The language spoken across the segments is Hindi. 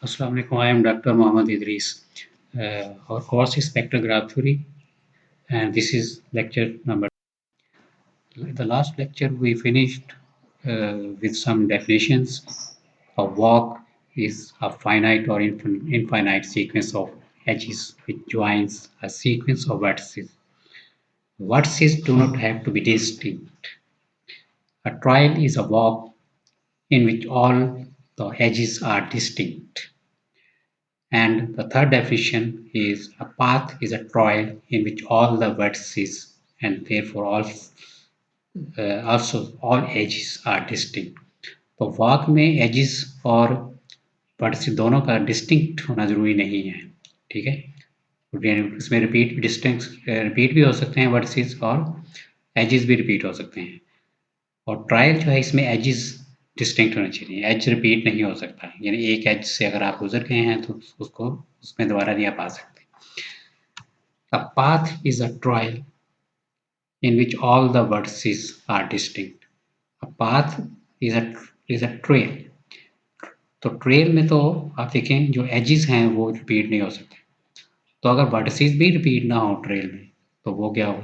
Assalamu alaikum. I am Dr. Mohammad Idris. Our course is spectrograph theory, and this is lecture number. The last lecture we finished with some definitions. A walk is a finite or infinite sequence of edges which joins a sequence of vertices. Vertices do not have to be distinct. A trial is a walk in which all the edges are distinct. And the third definition is a path is a trail in which all the vertices and therefore also all edges are distinct. तो वॉक में एजिस और वर्टिसेस दोनों का डिस्टिंक्ट होना जरूरी नहीं है, ठीक है। इसमें रिपीट भी हो सकते हैं वर्टिसेस और एजिस भी रिपीट हो सकते हैं। और ट्रायल जो है इसमें एजिस डिस्टिंक्ट होना चाहिए, एज रिपीट नहीं हो सकता, यानी एक एज से अगर आप गुजर गए हैं तो उसको उसमें दोबारा नहीं आप आ सकते। A path is a trail in which all the vertices are distinct. A path is a trail. तो ट्रेल में तो आप देखें जो एजिस हैं वो रिपीट नहीं हो सकते, तो अगर वर्टिसेस भी रिपीट ना हो ट्रेल में तो वो क्या हो,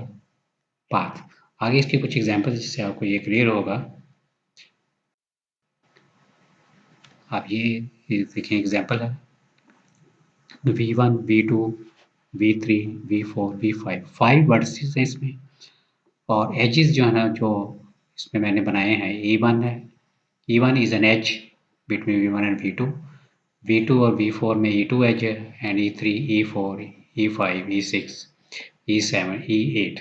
पाथ। आगे इसके कुछ एग्जांपल्स जिससे आपको ये क्लियर होगा। आप ये देखें, एग्जांपल है V1, V2, V3, V4, V5, 5 vertices हैं इसमें, और एजेस जो है ना जो इसमें मैंने बनाए हैं, E1 है, E1 is an edge between V1 and V2, V2 और V4 में E2 एज है, and E3, E4, E5, E6, E7, E8,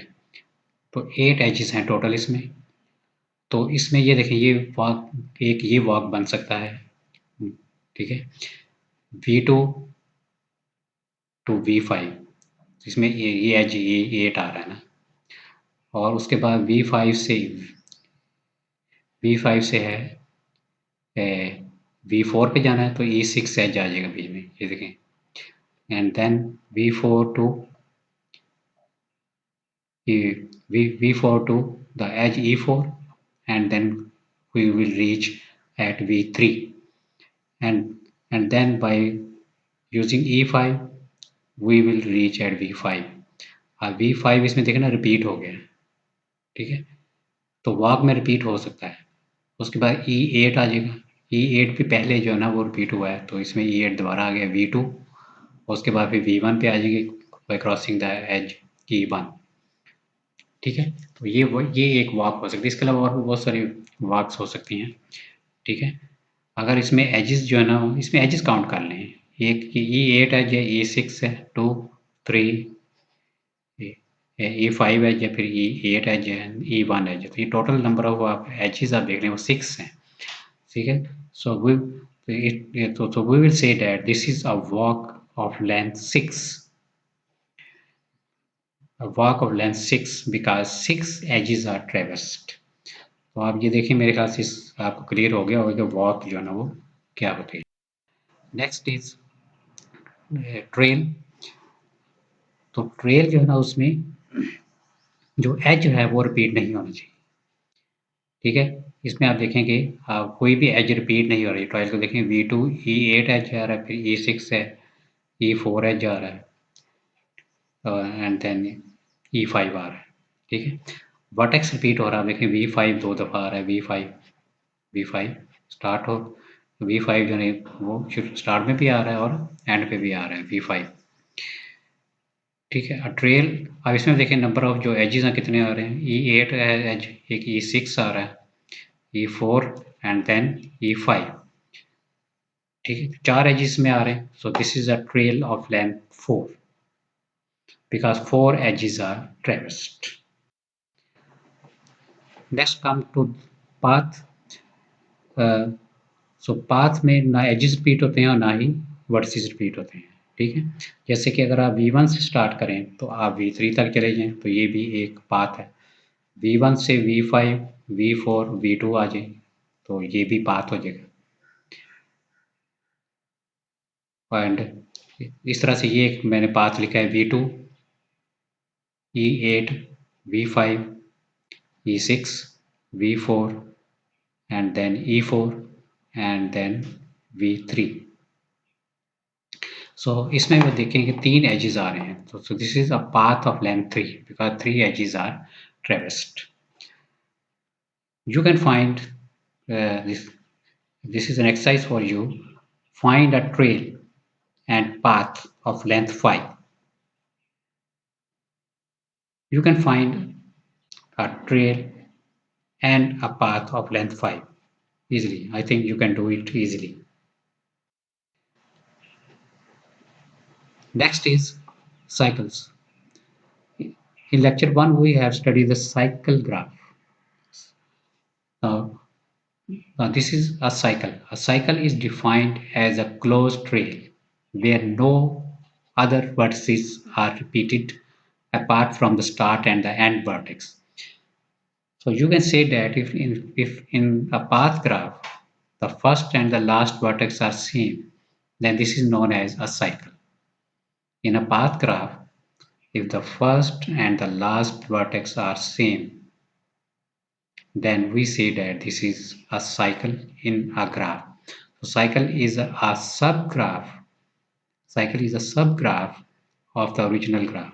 तो 8 एजेस हैं टोटल इसमें। तो इसमें ये देखें, ये वॉक एक ये वॉक बन सकता है, ठीक है, V2 टू V5, इसमें ये एज ये 8 आ रहा है ना, और उसके बाद V5 से है V4 पे जाना है तो E6 एज आ जाएगा बीच में, ये देखें, and then V4 to the edge E4, and then we will reach at V3, and then by using E5 we will reach at V5। अब V5 इसमें देखें ना रिपीट हो गया, ठीक है, तो वॉक में रिपीट हो सकता है। उसके बाद E8 आ जाएगा, E8 भी पहले जो है ना वो रिपीट हुआ है, तो इसमें E8 दोबारा आ गया V2, उसके बाद फिर V1 पे आ जाएगी bye crossing the age E1, ठीक है। तो ये एक वॉक हो सकती है, इसके अलावा और भी बहुत सारी वॉक्स हो सकती हैं, ठीक है। अगर इसमें एजेस जो है ना, इसमें एजेस काउंट कर लें, एक E8 एज है, E6 है, 2, 3, E5 एज है, फिर E8 एज है, E1 एज है, तो ये टोटल नंबर ऑफ आप एजेस आप देख रहे हैं वो 6 हैं, ठीक है। So we will say that this is a walk of length 6, a walk of length 6 because 6 edges are traversed। तो आप ये देखिए, मेरे ख्याल से आपको क्लियर हो गया होगा कि वॉक जो है ना वो क्या होती है। Next is trail. तो ट्रेल जो है ना उसमें जो एज है वो रिपीट नहीं होना चाहिए, ठीक है। इसमें आप देखेंगे कोई भी एज रिपीट नहीं हो रही। ट्रायल को देखें, V2 E8 एज आ रहा है, फिर E6 है, E4 एज आ रहा है, एंड देन E5 आ रहा है, ठीक है। वर्टेक्स रिपीट हो रहा है, देखें V5 2 दफ़ा आ रहा है, V5 स्टार्ट हो, V5 जो है वो स्टार्ट में भी आ रहा है और एंड पे भी आ रहा है V5, ठीक है। ट्रेल, अब इसमें देखें नंबर ऑफ जो एजेस हैं कितने आ रहे हैं, E8 एज, एक E6 आ रहा है, E4 एंड देन E5, ठीक है, 4 एजेस में आ रहे हैं। सो this is a trail of length 4 because 4 edges are traversed। Next come to path। So path में ना एजेस रिपीट होते हैं और ना ही वर्टिसेस रिपीट होते हैं, ठीक है। जैसे कि अगर आप V1 से स्टार्ट करें तो आप V3 तक चले जाएं, तो ये भी एक पाथ है। V1 से V5, V4, V2 आ जाए तो ये भी पाथ हो जाएगा। एंड इस तरह से ये एक मैंने पाथ लिखा है, V2, E8, V5, E6, V4 and then E4 and then V3, इसमें वो देखें कि 3 एजेस आ रहे हैं, तो this is a path of length 3 because 3 edges are traversed. You can find this is an exercise for you. Find a trail and path of length 5. You can find a trail and a path of length 5 easily. I think you can do it easily. Next is cycles. In lecture 1 we have studied the cycle graph. Now, this is a cycle. A cycle is defined as a closed trail where no other vertices are repeated apart from the start and the end vertex. So you can say that if in a path graph the first and the last vertex are same, then this is known as a cycle. In a path graph, if the first and the last vertex are same, then we say that this is a cycle in a graph. So cycle is a subgraph. Cycle is a subgraph of the original graph.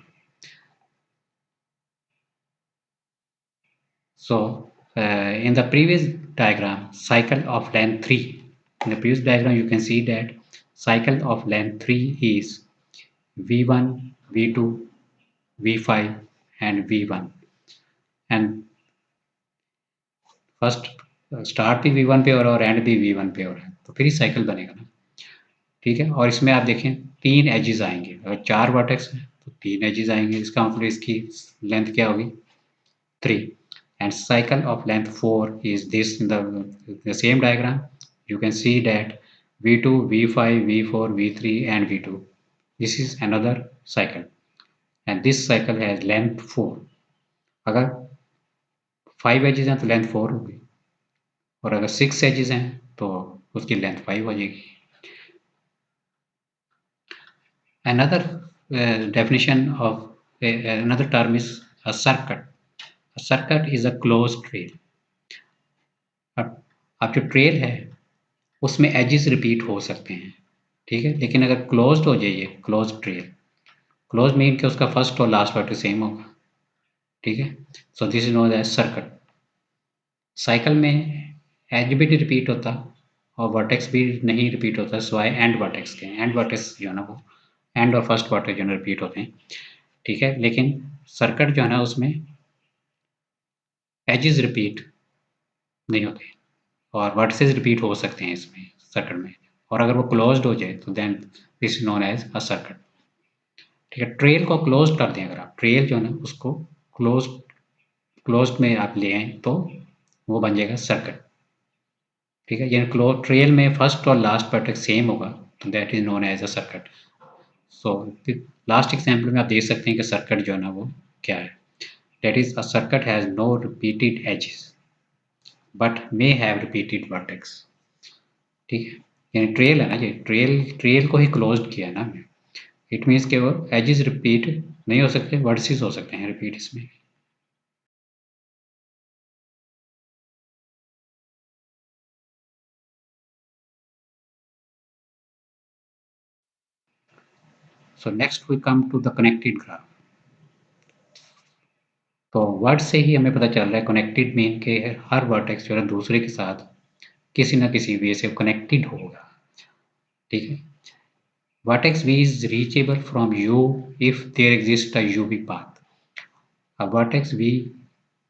So in the previous diagram, cycle of length 3. In the previous diagram, you can see that cycle of length 3 is V1, V2, V5 and V1. And first start भी V1 पे और एंड भी V1 पे हो रहा है, तो फिर ही साइकिल बनेगा ना. ठीक है, और इसमें आप देखें 3 एजेस आएंगे. अगर 4 वर्टेक्स हैं तो 3 एजेस आएंगे. इसका मतलब इसकी लेंथ क्या होगी 3. And cycle of length 4 is this in the same diagram. You can see that V2, V5, V4, V3 and V2. This is another cycle and this cycle has length 4. अगर 5 edges हैं तो लेंथ 4 होगी और अगर 6 edges हैं तो उसकी लेंथ 5 हो जाएगी. Another definition of another term is a circuit. A circuit is a closed trail. अब जो ट्रेल है उसमें एजेस रिपीट हो सकते हैं, ठीक है, लेकिन अगर क्लोज्ड हो जाइए क्लोज ट्रेल, क्लोज मीन कि उसका फर्स्ट और लास्ट वर्टेक्स सेम होगा. ठीक है, so this is known as circuit. Cycle में एज भी नहीं रिपीट होता और वर्टेक्स भी नहीं रिपीट होता सिवाय एंड वर्टेक्स के. एंड वर्टेक्स जो है ना वो एंड और फर्स्ट वर्टेक्स जो है रिपीट होते हैं. ठीक है, लेकिन सर्किट जो है ना उसमें एजेस रिपीट नहीं होते और वर्टिसेस रिपीट हो सकते हैं इसमें सर्किट में, और अगर वो क्लोज्ड हो जाए तो then this is known as a circuit. ठीक है, ट्रेल को क्लोज कर दें, अगर आप ट्रेल जो है ना उसको क्लोज में आप ले आए तो वो बन जाएगा सर्किट. ठीक है, यानी क्लोज ट्रेल में फर्स्ट और लास्ट वर्टेक्स सेम होगा तो that is known as a circuit. So last example में आप देख सकते हैं कि सर्किट जो है ना वो क्या है. That is a circuit has no repeated edges but may have repeated vertex. ठीक है, यानी ट्रेल है ना, ये ट्रेल को ही क्लोज्ड किया है ना हमने. इट मीन्स कि वो एजेस रिपीट नहीं हो सकते, वर्टिसेस हो सकते हैं रिपीट इसमें. So next we come to the connected graph. तो वर्ड से ही हमें पता चल रहा है कनेक्टेड मीन के हर वर्टेक्स जो है दूसरे के साथ किसी ना किसी वे से कनेक्टेड होगा. ठीक है, vertex V is reachable from U if there exists a UV path. A vertex V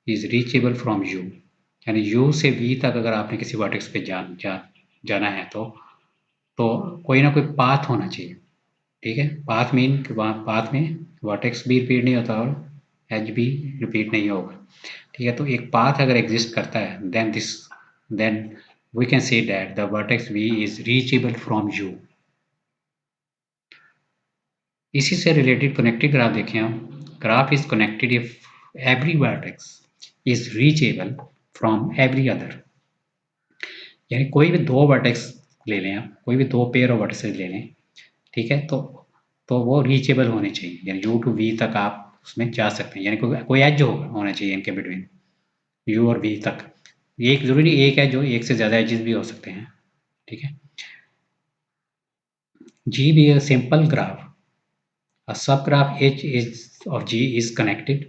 is reachable from U, यानी U से V तक अगर आपने किसी वर्टेक्स पे जाना है तो कोई ना कोई पाथ होना चाहिए. ठीक है, पाथ मीन कि वहाँ पाथ में वर्टेक्स भी रिपीट नहीं होता और एज भी रिपीट नहीं होगा. ठीक है, तो एक पाथ अगर एग्जिस्ट करता है then we can say that the vertex V is reachable from U. इसी से रिलेटेड कनेक्टेड ग्राफ देखें हम. Graph is connected if every vertex is reachable from every other. यानी कोई भी दो वर्टेक्स ले लें आप, कोई भी दो पेयर ऑफ वर्टेक्सेस ले लें. ठीक है, तो वो रीचेबल होने चाहिए, यानी U to V तक आप उसमें जा सकते हैं, यानी कोई एज होना चाहिए इनके बिटवीन U और V तक. एक जरूरी एक है जो एक से ज़्यादा एजेस भी हो सकते हैं. ठीक है, G be a simple graph. A subgraph H is of G is connected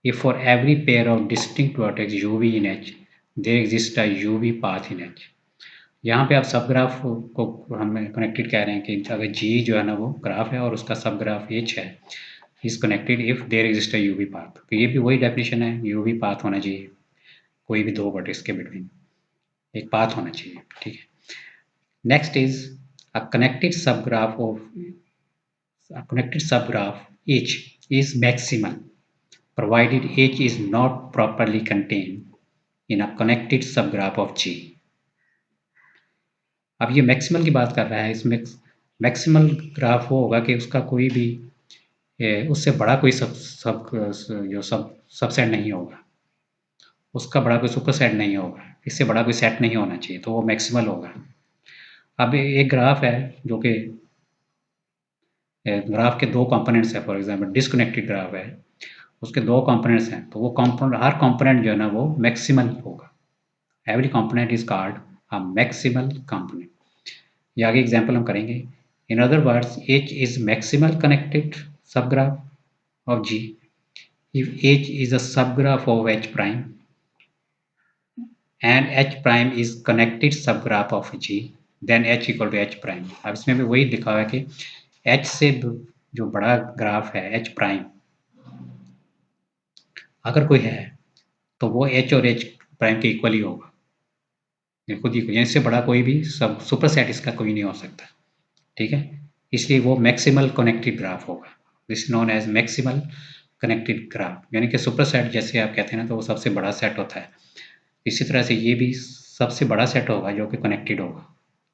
if for every pair of distinct vertex UV in H there exists a UV path in H. यहाँ पे आप सब ग्राफ को हम कनेक्टेड कह रहे हैं कि अगर G जो है ना वो ग्राफ है और उसका सब ग्राफ H है is connected if there exist a UV path. तो ये भी वही डेफिनेशन है, यूवी पाथ होना चाहिए कोई भी दो वर्टेक्स के बिटवीन एक पाथ होना चाहिए, ठीक है। Next is a connected sub graph of a connected subgraph H is maximal provided H is not properly contained in a connected subgraph of G। अब ये मैक्सिमल की बात कर रहा है, इसमें मैक्सिमल ग्राफ वो होगा कि उसका कोई भी उससे बड़ा कोई सबसेट नहीं होगा, उसका बड़ा कोई सुपर सेट नहीं होगा, इससे बड़ा कोई सेट नहीं होना चाहिए, तो वो मैक्सिमल होगा। अब एक ग्राफ है जो कि ग्राफ के दो कंपोनेंट्स है, फॉर एग्जांपल डिस्कनेक्टेड ग्राफ है, उसके दो कंपोनेंट्स हैं, तो वो कंपोनेंट हर कंपोनेंट जो है ना वो मैक्सिमल होगा। Every component is called a maximal component. ये आगे एग्जांपल हम करेंगे। In other words H is maximal connected subgraph of G if H is a subgraph of H prime and H prime is connected subgraph of G then H equal to H prime। अब इसमें भी वही लिखा हुआ है कि H से जो बड़ा ग्राफ है H प्राइम अगर कोई है तो वो H और H प्राइम के इक्वल ही होगा, खुद ही इससे बड़ा कोई भी सब सुपर सेट इसका कोई नहीं हो सकता, ठीक है। इसलिए वो मैक्सिमल कनेक्टेड ग्राफ होगा, this known as maximal connected graph, यानी कि सुपर सेट जैसे आप कहते हैं ना तो वो सबसे बड़ा सेट होता है, इसी तरह से ये भी सबसे बड़ा सेट होगा जो कि कनेक्टेड होगा,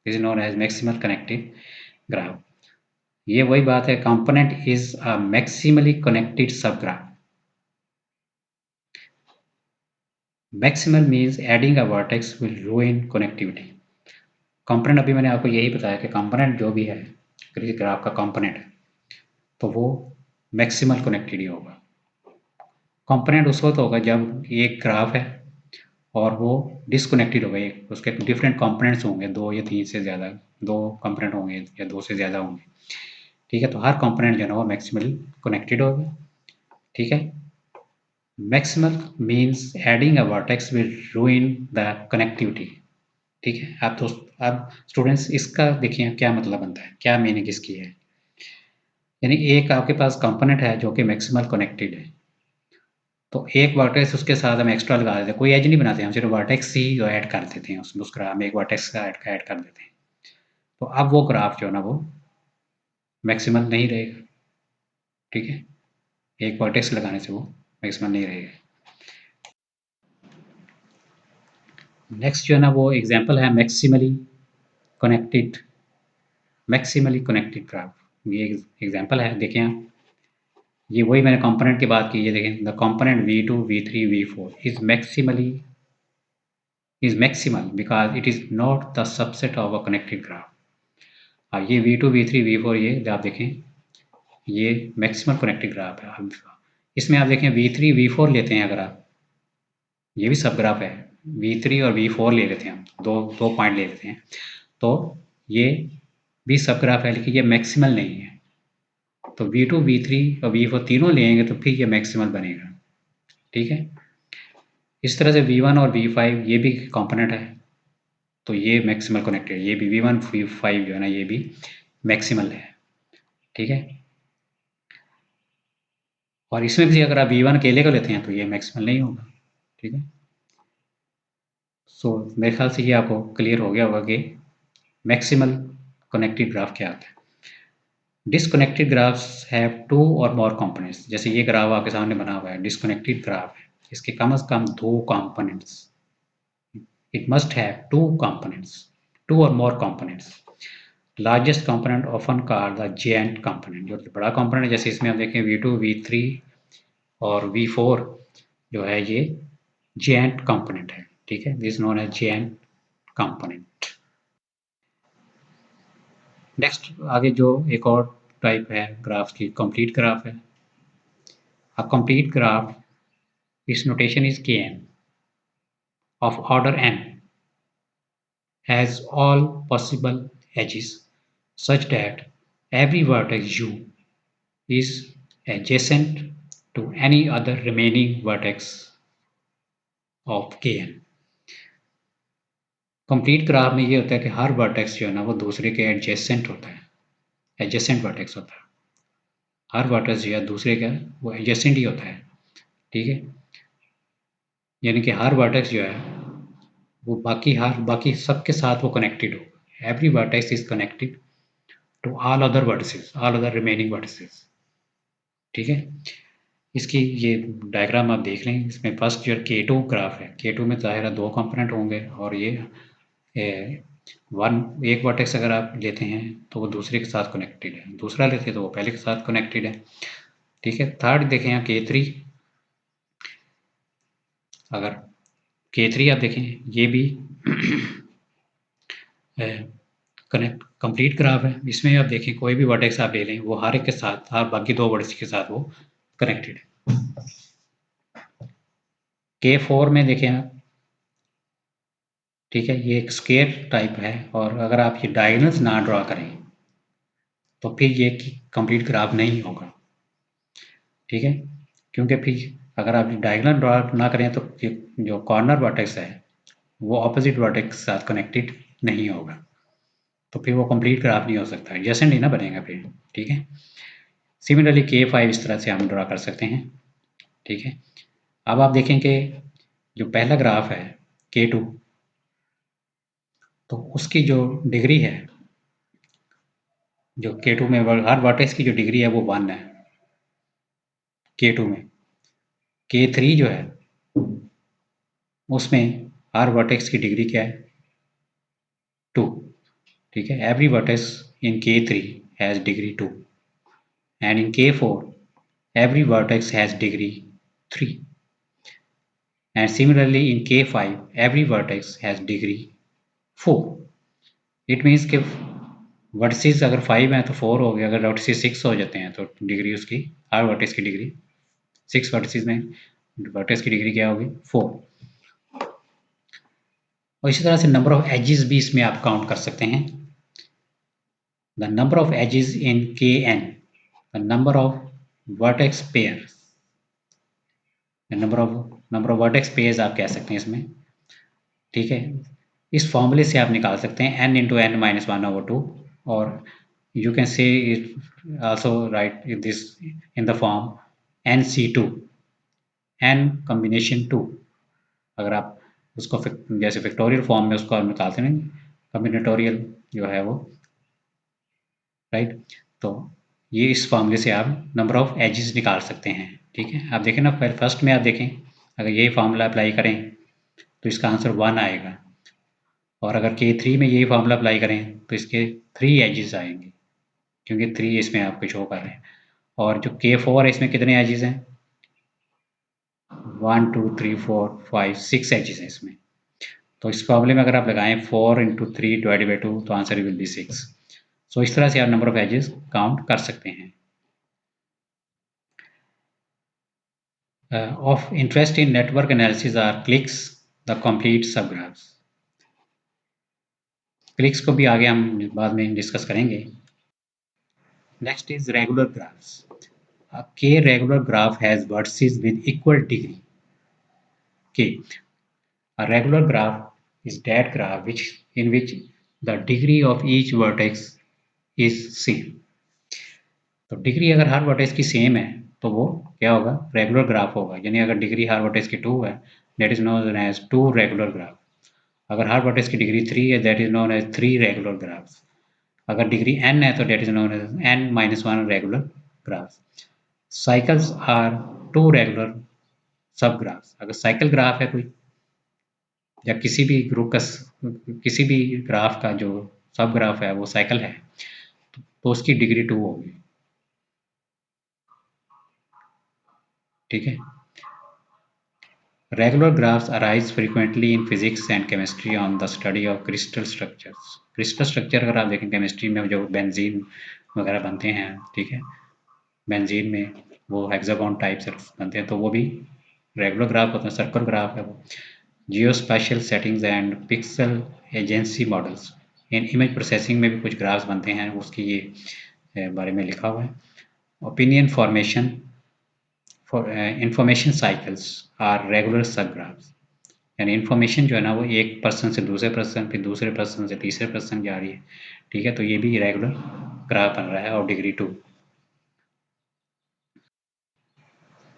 this known as maximal connected graph. ये वही बात है, component is a maximally connected sub graph. Maximal means adding a vertex will ruin connectivity. Component अभी मैंने आपको यही बताया कि कंपोनेंट जो भी है किसी ग्राफ का कंपोनेंट है तो वो मैक्सिमल कनेक्टेड ही होगा। कंपोनेंट उस वक्त होगा जब एक ग्राफ है और वो डिसकनेक्टेड होगा, एक उसके डिफरेंट कंपोनेंट्स होंगे, दो या तीन से ज़्यादा, दो कंपोनेंट होंगे या दो से ज़्यादा होंगे, ठीक है। तो हर कंपोनेंट जो है वो मैक्सिमली कनेक्टेड होगा, ठीक है। Maximal means adding a vertex will रूइन the connectivity, ठीक है। आप तो अब स्टूडेंट्स इसका देखिए क्या मतलब बनता है, क्या मीनिंग इसकी है। यानी एक आपके पास कंपोनेंट है जो कि मैक्सिमल कनेक्टेड है, तो एक वर्टेक्स उसके साथ हम एक्स्ट्रा लगा देते हैं, कोई एज नहीं बनाते, हम सिर्फ वर्टेक्स ही जो ऐड कर देते हैं उसमें, उस ग्राफ में एक वर्टेक्स का ऐड कर देते हैं, तो अब वो ग्राफ जो है ना वो मैक्सिमल नहीं रहेगा, ठीक है। एक वर्टेक्स लगाने से वो मैक्सिमल नहीं रहेगा। नेक्स्ट जो है ना वो एग्जांपल है मैक्सिमली कनेक्टेड ग्राफ। ये एग्जांपल है, देखें आप, ये वही मैंने कंपोनेंट की बात की, ये देखें the component V2 V3 V4 is maximal because it is not the subset of a connected graph। ये V2 V3 V4 ये आप देखें ये मैक्सिमल कनेक्टेड ग्राफ है। अब इसमें आप देखें V3 V4 लेते हैं, अगर आप ये भी सब ग्राफ है, V3 और V4 ले लेते हैं हम, दो दो पॉइंट ले लेते हैं, तो ये भी सब ग्राफ है लेकिन ये मैक्सिमल नहीं है, तो V2 V3 और V4 तीनों लेंगे तो फिर ये मैक्सिमल बनेगा, ठीक है। इस तरह से V1 और V5 ये भी कंपोनेंट है, तो ये मैक्सिमल कनेक्टेड, ये भी V1 V5 जो है ना ये भी मैक्सिमल है, ठीक है। और इसमें भी अगर आप V1 अकेले को लेते हैं तो ये मैक्सिमल नहीं होगा, ठीक है। सो मेरे ख्याल से ये आपको क्लियर हो गया होगा कि मैक्सिमल कनेक्टेड ग्राफ क्या होता है। Disconnected graphs have two or more components, जैसे ये ग्राफ आपके सामने बना हुआ है, डिसकनेक्टेड ग्राफ है, इसके कम से कम दो components, it must have two or more components. Largest component often called the giant component, जो बड़ा कंपोनेंट जैसे इसमें आप देखें V2 V3 और V4 जो है ये जेएंट कंपोनेंट है, ठीक है, this known as giant component. Next आगे जो एक और टाइप है ग्राफ की, कंप्लीट ग्राफ है। A complete graph, its notation is Kn of order n has all possible edges such that every vertex U is adjacent to any other remaining vertex of Kn. Complete graph में ये होता है कि हर वर्टेक्स जो है ना वो दूसरे के एडजेसेंट होता है, एडजेसेंट वर्टेक्स होता है। हर वर्टेक्स जो है दूसरे का वो एडजेसेंट ही होता है, ठीक है। यानी कि हर वर्टेक्स जो है वो बाकी सबके साथ वो कनेक्टेड हो। Every vertex is connected to all other vertices, all other remaining vertices, ठीक है। इसकी ये डायग्राम आप देख लें। इसमें फर्स्ट जो K2 ग्राफ है, K2 में ज़ाहिर है 2 कंपोनेंट होंगे और ये एक वर्टेक्स अगर आप लेते हैं तो वो दूसरे के साथ कनेक्टेड है, दूसरा लेते हैं तो वो पहले के साथ कनेक्टेड है, ठीक है। थर्ड देखें यहाँ K3, अगर K3 आप देखें ये भी कनेक्ट कंप्लीट ग्राफ है। इसमें आप देखें कोई भी वर्टेक्स आप ले लें वो हर एक के साथ, हर बाकी 2 वर्टेक्स के साथ वो कनेक्टेड है। K4 में देखें आप, ठीक है, ये एक स्क्वायर टाइप है और अगर आप ये डायगोनल्स ना ड्रा करें तो फिर ये कंप्लीट ग्राफ नहीं होगा, ठीक है। क्योंकि फिर अगर आप डायगोनल ड्रा ना करें तो जो कॉर्नर वर्टेक्स है वो ऑपोजिट वर्टेक्स के साथ कनेक्टेड नहीं होगा, तो फिर वो कंप्लीट ग्राफ नहीं हो सकता, एडजेसेंट नहीं ना बनेगा फिर, ठीक है। सिमिलरली K5 इस तरह से हम ड्रा कर सकते हैं, ठीक है। अब आप देखें कि जो पहला ग्राफ है K2, तो उसकी जो डिग्री है, जो K2 में हर वर्टेक्स की जो डिग्री है वो 1 है K2 में। K3 जो है उसमें हर वर्टेक्स की डिग्री क्या है, 2, ठीक है। Every vertex in K3 has degree 2 and in K4 every vertex has degree 3 and similarly in K5 every vertex has degree 4। It means कि वर्टिसेस अगर 5 हैं तो 4 हो गया, अगर वर्टिसेस 6 हो जाते हैं तो डिग्री उसकी, हर वर्टेक्स की डिग्री 6 वर्टिसेस में वर्टेक्स की डिग्री क्या होगी, 4। और इसी तरह से नंबर ऑफ एजेस भी इसमें आप काउंट कर सकते हैं। The number of edges in Kn, the number of vertex pair, number of vertex pairs आप कह सकते हैं इसमें, ठीक है। इस फॉर्मूले से आप निकाल सकते हैं n इंटू एन माइनस 1/2 और you can say it also right this in the form NC2, n combination 2। अगर आप उसको जैसे फैक्टोरियल फॉर्म में उसको निकालते हैं, कॉम्बिनेटोरियल जो है वो, राइट। तो ये इस फॉर्मूले से आप नंबर ऑफ एजेस निकाल सकते हैं, ठीक है। आप देखें ना, फर्स्ट में आप देखें अगर यही फार्मूला अप्लाई करें तो इसका आंसर 1 आएगा, और अगर K3 में यही फार्मूला अप्लाई करें तो इसके 3 एजेस आएंगे, क्योंकि 3 इसमें आपको शो कर रहे हैं। और जो K4 है इसमें कितने एजेस हैं, 1 2 3 4 5 6 एजेस हैं इसमें। तो इस फॉर्मूले में अगर आप लगाएं 4 इंटू 3 डिवाइडेड बाई 2 तो आंसर विल बी 6। सो इस तरह से आप नंबर ऑफ एजेस काउंट कर सकते हैं। Of interest in network analysis are cliques, the complete subgraphs। Clicks को भी आगे हम बाद में डिस्कस करेंगे। Next is regular graphs. A K regular graph has vertices with equal degree K। A regular graph is that graph in which the degree of each vertex is same। तो डिग्री अगर हर वर्टेक्स की सेम है तो वो क्या होगा, रेगुलर ग्राफ होगा। यानी अगर डिग्री हर वर्टेक्स की 2 है that is known as 2 regular graph. अगर हर वर्टेक्स की डिग्री 3 है that is known as 3 regular graphs. अगर डिग्री n है तो that is known as n-1 regular graphs. Cycles are 2 regular sub graphs. अगर साइकिल ग्राफ है कोई, या किसी भी ग्रुप का किसी भी ग्राफ का जो सब ग्राफ है वो साइकिल है तो उसकी डिग्री 2 होगी, ठीक है। Regular graphs arise frequently in physics and chemistry on the study of crystal structures. Crystal structure अगर आप देखें केमिस्ट्री में जो बेंजीन वगैरह बनते हैं, ठीक है, बेंजीन में वो हेक्सागोन टाइप से बनते हैं तो वो भी रेगुलर ग्राफ होता है, सर्कल ग्राफ है वो। Geospatial settings and pixel agency models in image processing में भी कुछ ग्राफ्स बनते हैं, उसकी ये बारे में लिखा हुआ है। Opinion formation for information cycles are regular sub graphs, यानी इन्फॉर्मेशन जो है ना वो एक पर्सन से दूसरे पर्सन, फिर दूसरे पर्सन से तीसरे पर्सन जा रही है, ठीक है। तो ये भी रेगुलर ग्राफ बन रहा है और degree 2।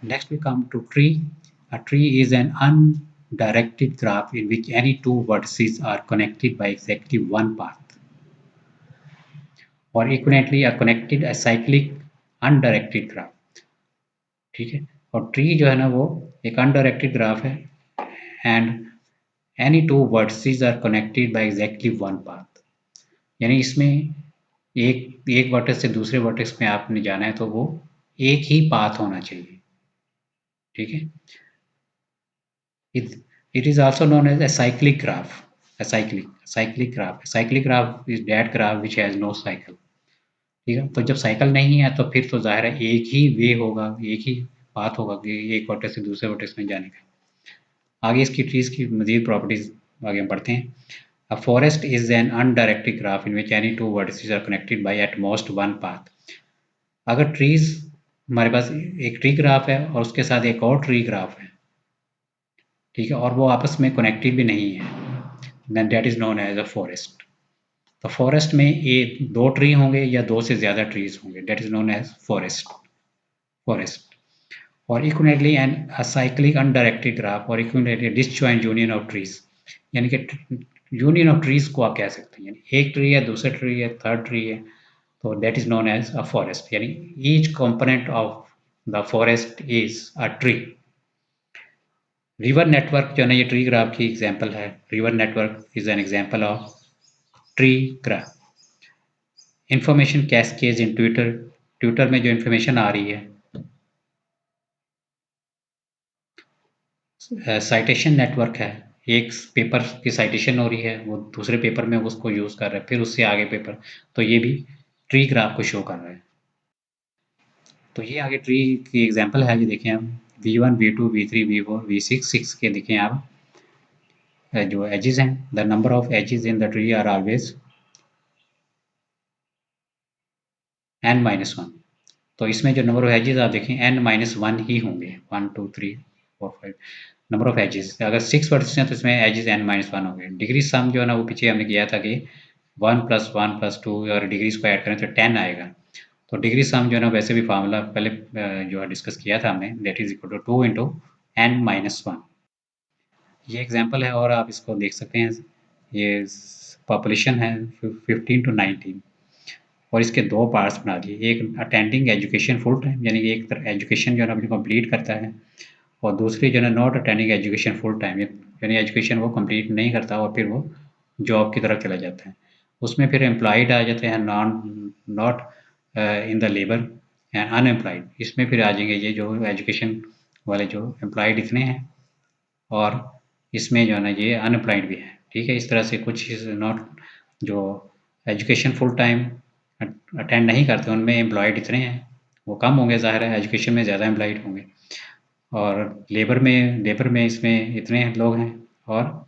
Next we come to tree. A tree is an undirected graph in which any two vertices are connected by exactly one path, or equivalently a connected acyclic undirected graph, ठीक है। और ट्री जो है ना वो एक अनडायरेक्टेड ग्राफ है and any two vertices are connected by exactly one path, यानी इसमें एक वर्टेक्स से दूसरे वर्टेक्स में आपने जाना है तो वो एक ही पाथ होना चाहिए, ठीक है। It is also known as a cyclic graph. A cyclic graph. A cyclic graph is that graph which has no cycle. ठीक है, तो जब साइकिल नहीं है तो फिर तो जाहिर है एक ही वे होगा, एक ही पाथ होगा कि एक वर्टेक्स से दूसरे वर्टेक्स में जाने का। आगे इसकी ट्रीज की मजीद प्रॉपर्टीज आगे हम पढ़ते हैं। A forest is an undirected graph in which any two vertices are connected by at most one path. अगर ट्रीज हमारे पास एक ट्री ग्राफ है और उसके साथ एक और ट्री ग्राफ है, ठीक है, और वो आपस में कनेक्टेड भी नहीं है, then that is known as a forest. तो फॉरेस्ट में ये दो ट्री होंगे या दो से ज़्यादा ट्रीज होंगे, that is known as forest. और equivalently an acyclic undirected graph और equivalently disjoint union of trees, यानी कि यूनियन ऑफ ट्रीज को आप कह सकते हैं, यानी एक ट्री है, दूसरा ट्री है, थर्ड ट्री है, तो that is known as a forest, यानी each component of the forest is a tree. River network जो है ना ये ट्री ग्राफ की एग्जांपल है। River network is an example of tree graph. Information cascades in Twitter में जो इंफॉर्मेशन आ रही है, साइटेशन नेटवर्क है, एक पेपर की साइटेशन हो रही है, वो दूसरे पेपर में उसको यूज कर रहा है, फिर उससे आगे पेपर, तो ये भी ट्री ग्राफ को शो कर रहा है। तो ये आगे ट्री की एग्जांपल है, ये देखें आप V1 V2 V3 V4 V6 6 के देखें आप जो एजेस हैं, the number of edges in the tree are always n-1। तो इसमें जो नंबर ऑफ एजेस आप देखें n-1 ही होंगे, 1 2 3 4 5 नंबर ऑफ एजेस। अगर 6 वर्टिसेस हैं तो इसमें एजेस n-1 होंगे। डिग्री सम जो है ना वो पीछे हमने किया था कि 1 + 1 + 2 और डिग्रीज को ऐड करें तो 10 आएगा। तो डिग्री सम जो है ना वैसे भी फार्मूला पहले जो है डिस्कस किया था हमने, that is equal to 2 × n-1। ये एग्जांपल है और आप इसको देख सकते हैं, ये पॉपुलेशन है 15 to 19 और इसके दो पार्ट्स बना दिए, एक अटेंडिंग एजुकेशन फुल टाइम, यानी कि एक एजुकेशन जो है ना अपनी कंप्लीट करता है, और दूसरी जो है not attending education full time, यानी एजुकेशन वो कंप्लीट नहीं करता और फिर वो जॉब की तरफ चला जाता है। उसमें फिर एम्प्लॉयड आ जाते हैं, not in the labour and unemployed. इसमें फिर आ जाएंगे ये जो एजुकेशन वाले जो एम्प्लॉयड इतने हैं और इसमें जो है ना ये अनएम्प्लॉयड भी है, ठीक है। इस तरह से कुछ नॉट जो एजुकेशन फुल टाइम अटेंड नहीं करते उनमें एम्प्लॉयड इतने हैं, वो कम होंगे, ज़ाहिर है एजुकेशन में ज़्यादा एम्प्लॉयड होंगे, और लेबर में इसमें इतने लोग हैं और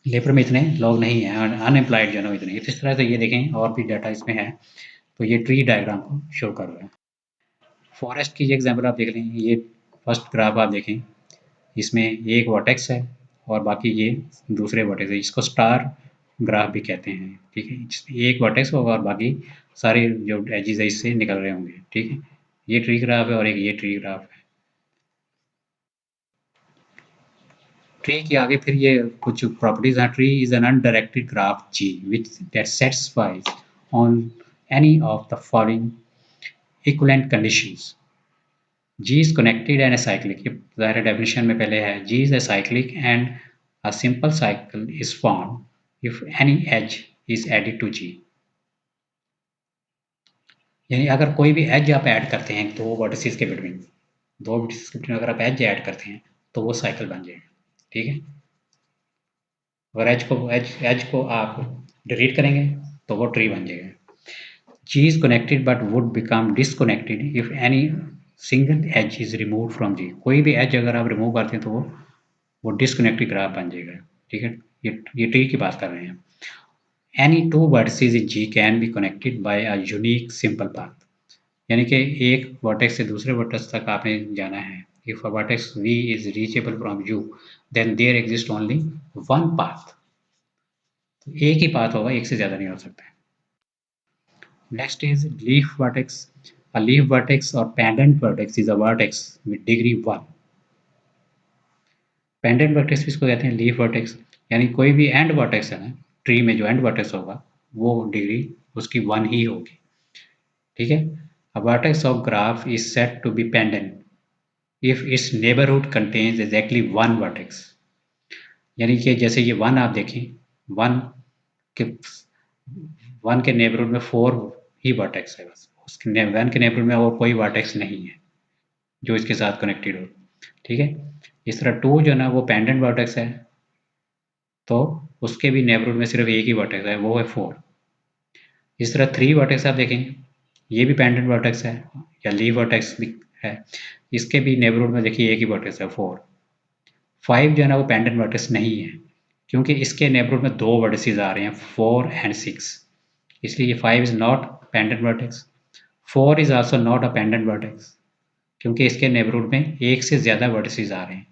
लेबर में इतने लोग नहीं हैं, अनएम्प्लॉयड जो है ना इतने। इस तरह से ये देखें और भी डाटा इसमें है, तो ये ट्री डायग्राम को शो कर रहा है। फॉरेस्ट की एग्जाम्पल आप देख लें, ये फर्स्ट ग्राफ आप देखें, इसमें एक वर्टेक्स है और बाकी ये दूसरे वर्टेक्स है, इसको स्टार ग्राफ भी कहते हैं, ठीक है। एक वर्टेक्स होगा और बाकी सारे जो एजेस है इससे निकल रहे होंगे, ठीक है। ये ट्री ग्राफ है और एक ये ट्री ग्राफ है। ट्री के आगे फिर ये कुछ प्रॉपर्टीज हैं। Tree is an undirected graph G which that satisfies on any of the following equivalent conditions. G is connected and acyclic। ये ज़ाहिर डेफिनेशन में पहले है, G is acyclic and a simple cycle is formed if any edge is added to G। यानी अगर कोई भी एज आप ऐड करते हैं दो वर्टिसेस के बिटवीन, दो वर्टिसेस के बिटवीन अगर आप एज ऐड करते हैं तो वो साइकिल बन जाएगा, ठीक है। अगर एज को आप डिलीट करेंगे तो वो ट्री बन जाएगा। G is connected but would become disconnected if any single edge is removed from G। कोई भी एज अगर आप रिमूव करते हैं तो वो डिस्कनेक्टेड ग्राफ बन जाएगा, ठीक है। ये ट्री की बात कर रहे हैं। Any two vertices in G can be connected by a unique simple path. यानी कि एक वर्टेक्स से दूसरे वर्टेक्स तक आपने जाना है। If a vertex v is reachable from u, then there exists only one path। तो एक ही पाथ होगा, एक से ज़्यादा नहीं हो सकता है। Next is leaf vertex. A leaf vertex or pendant vertex is a vertex with degree 1। Pendant vertex इसको कहते हैं लीफ वर्टेक्स, यानी कोई भी एंड वर्टेक्स है ना, ट्री में जो एंड वर्टेक्स होगा वो डिग्री उसकी 1 ही होगी। ठीक है। A vertex of graph is set to be pendant if its neighbourhood contains exactly 1 vertex. यानी कि जैसे ये 1 आप देखें, 1 के 1 के नेबरहुड में 4 ही वर्टेक्स है, बस उसके 1 के नेबरहुड में और कोई वर्टेक्स नहीं है जो इसके साथ कनेक्टेड हो। ठीक है। इस तरह 2 जो ना वो पेंडेंट वर्टेक्स है, तो उसके भी नेबरहुड में सिर्फ एक ही वर्टेक्स है, वो है 4। इस तरह 3 वर्टेक्स आप देखें, ये भी पेंडेंट वर्टेक्स है या लीफ वर्टेक्स भी है, इसके भी नेबरहुड में देखिए एक ही वर्टेक्स है 4। 5 जो है ना वो पेंडेंट वर्टेक्स नहीं है, क्योंकि इसके नेबरहुड में 2 वर्टिसेस आ रहे हैं 4 एंड 6, इसलिए ये 5 is not pendant vertex. 4 is also not a pendant vertex, क्योंकि इसके नेबरहुड में एक से ज़्यादा वर्टिसेस आ रहे हैं।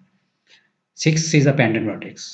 6 इज अ पेंडेंट वर्टेक्स।